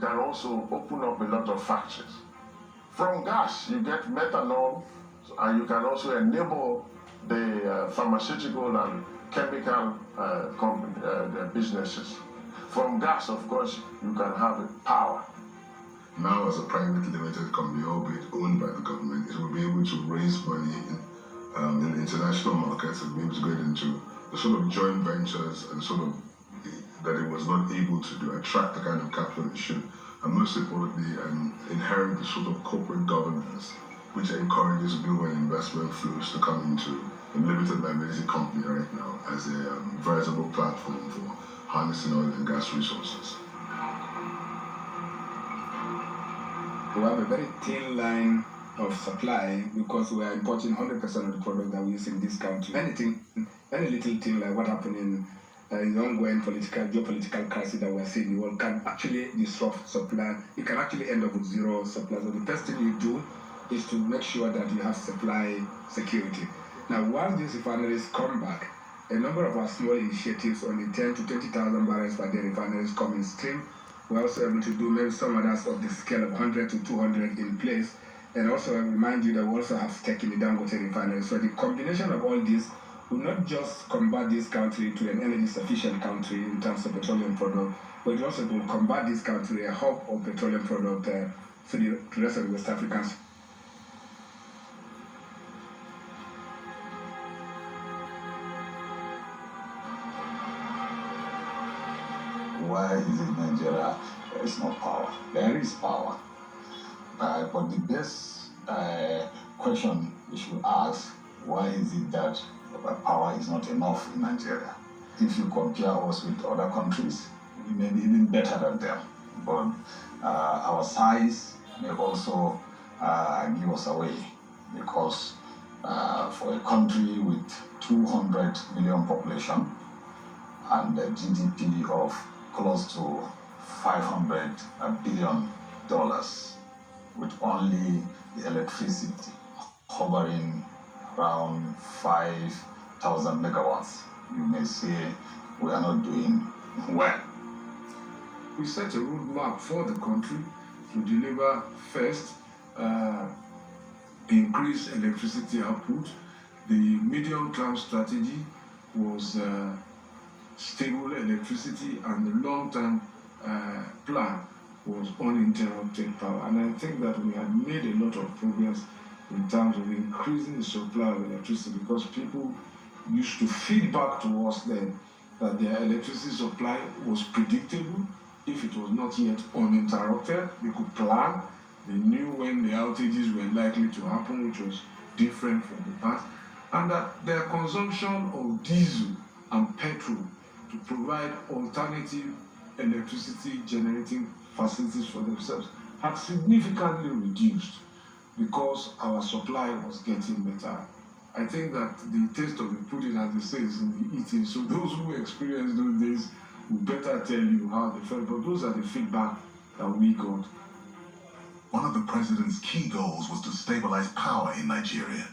can also open up a lot of factories. From gas, you get methanol, and you can also enable the pharmaceutical and chemical businesses. From gas, of course, you can have power. Now, as a private limited company, albeit owned by the government, it will be able to raise money in international markets and be able to get into the sort of joint ventures and sort of that it was not able to do, attract the kind of capital it should, and most importantly, inherit the sort of corporate governance which encourages global investment flows to come into the limited liability company right now as a veritable platform for harnessing oil and gas resources. We have a very thin line of supply because we are importing 100% of the product that we use in this country. Any little thing like what happened in the ongoing geopolitical crisis that we're seeing in the world can actually disrupt supply. You can actually end up with zero supply. So the first thing you do is to make sure that you have supply security. Now, once these refineries come back, a number of our small initiatives on the 10 to 20,000 barrels per day refineries come in stream. We're also able to do maybe some others of the scale of 100 to 200 in place. And also, I remind you that we also have stake in the Dangote refinery. So the combination of all this will not just convert this country to an energy sufficient country in terms of petroleum product, but it also will convert this country a hub of petroleum product to the rest of the West Africans. Why is it Nigeria there is no power? There is power. But the best question we should ask, why is it that power is not enough in Nigeria? If you compare us with other countries, we may be even better than them. But our size may also give us away, because for a country with 200 million population and a GDP of close to $500 billion, with only the electricity hovering around 5,000 megawatts, you may say we are not doing well. We set a roadmap for the country to deliver first, increase electricity output. The medium-term strategy was stable electricity, and the long-term plan was uninterrupted power. And I think that we have made a lot of progress in terms of increasing the supply of electricity, because people used to feed back to us then that their electricity supply was predictable. If it was not yet uninterrupted, they could plan. They knew when the outages were likely to happen, which was different from the past, and that their consumption of diesel and petrol to provide alternative electricity generating facilities for themselves had significantly reduced because our supply was getting better. I think that the taste of the pudding, as they say, is in the eating. So those who experienced those days will better tell you how they felt, but those are the feedback that we got. One of the president's key goals was to stabilize power in Nigeria.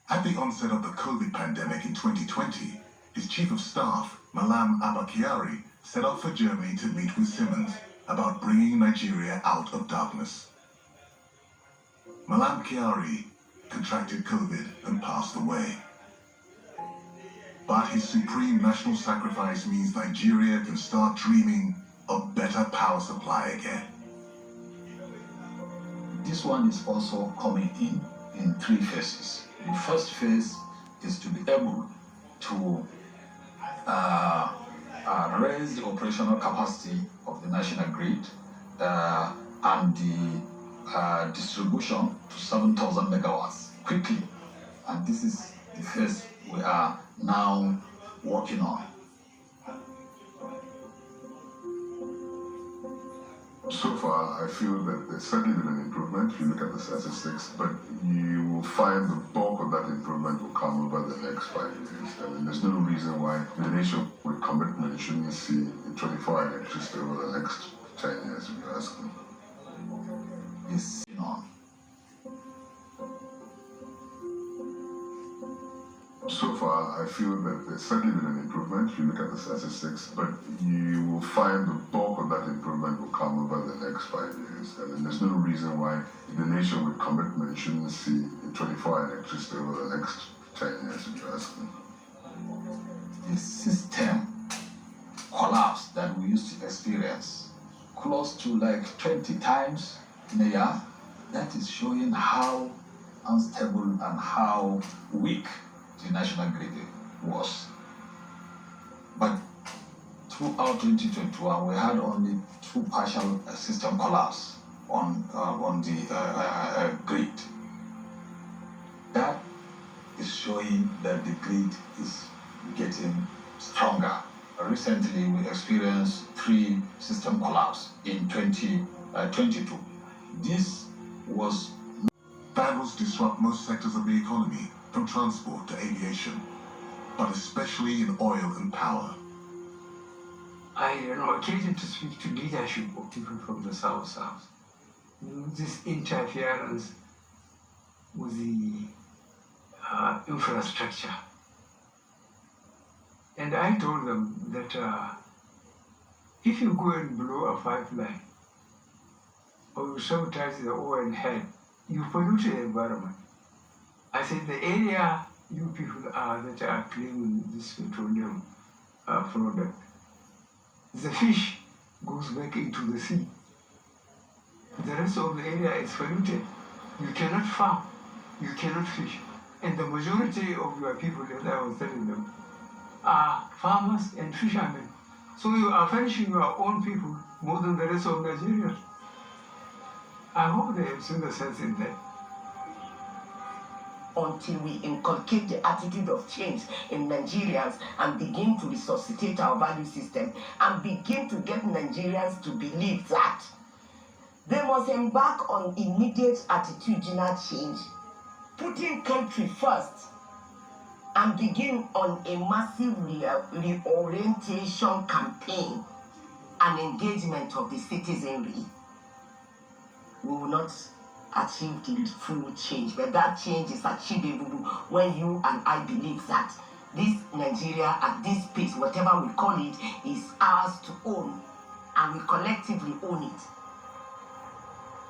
At the onset of the COVID pandemic in 2020, his chief of staff, Malam Abba Kyari, set out for Germany to meet with Siemens about bringing Nigeria out of darkness. Malam Kyari contracted COVID and passed away. But his supreme national sacrifice means Nigeria can start dreaming of better power supply again. This one is also coming in three phases. The first phase is to be able to raise the operational capacity of the national grid and the distribution to 7,000 megawatts quickly. And this is the phase we are now working on. So far, I feel that there's certainly been an improvement if you look at the statistics, but you will find the bulk of that improvement will come over the next 5 years. I mean, there's no reason why the nation with commitment shouldn't see 24-hour electricity over the next 10 years, if you ask me. Is on. So far, I feel that there's certainly been an improvement if you look at the statistics, but you will find the bulk of that improvement will come over the next 5 years. And there's no reason why in a nation with commitment shouldn't see a 24-hour electricity over the next 10 years, if you ask me. The system collapse that we used to experience close to like 20 times in a year, that is showing how unstable and how weak the national grid was. But throughout 2021, we had only 2 partial system collapse on the grid. That is showing that the grid is getting stronger. Recently, we experienced 3 system collapse in 2022. This was Vandals disrupt most sectors of the economy, from transport to aviation, but especially in oil and power. I had an occasion to speak to leadership of people from the South. This interference with the infrastructure. And I told them that if you go and blow a pipeline or you sabotage the oil head, you pollute the environment. I said the area you people are that are claiming this petroleum product, the fish goes back into the sea. The rest of the area is polluted. You cannot farm, you cannot fish. And the majority of your people, as I was telling them, are farmers and fishermen. So you are punishing your own people more than the rest of Nigerians. I hope they have seen the sense in that. Until we inculcate the attitude of change in Nigerians and begin to resuscitate our value system and begin to get Nigerians to believe that they must embark on immediate attitudinal change, putting country first, and begin on a massive reorientation campaign and engagement of the citizenry, we will not achieve the full change. But that change is achievable when you and I believe that this Nigeria at this pace, whatever we call it, is ours to own, and we collectively own it.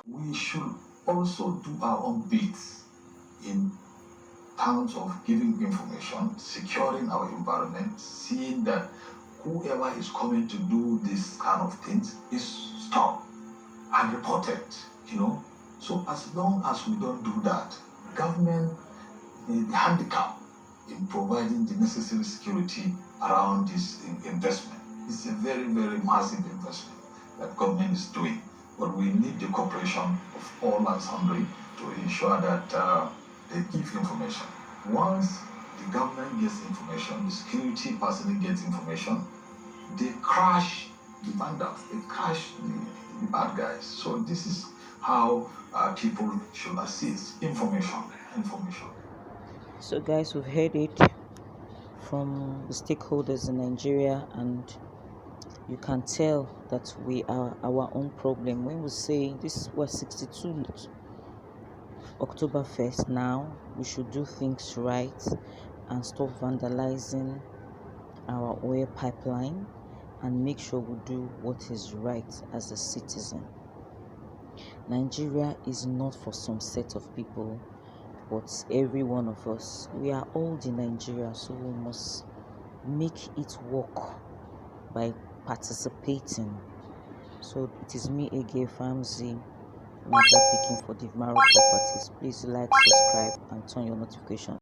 We should also do our own bits in terms of giving information, securing our environment, seeing that whoever is coming to do this kind of things is stopped and reported, So as long as we don't do that, government may be handicapped in providing the necessary security around this investment. It's a very, very massive investment that government is doing. But we need the cooperation of all and sundry to ensure that they give information. Once the government gets information, the security personnel gets information, they crash the vandals, they crash the bad guys. So this is how people should assist information. So guys, we've heard it from the stakeholders in Nigeria, and you can tell that we are our own problem. When we say this was 62 October 1st, now we should do things right and stop vandalizing our oil pipeline and make sure we do what is right as a citizen. Nigeria is not for some set of people, but every one of us. We are all in Nigeria, so we must make it work by participating. So it is me again, Famzi, Naja, picking for the Maro Properties. Please like, subscribe, and turn your notification.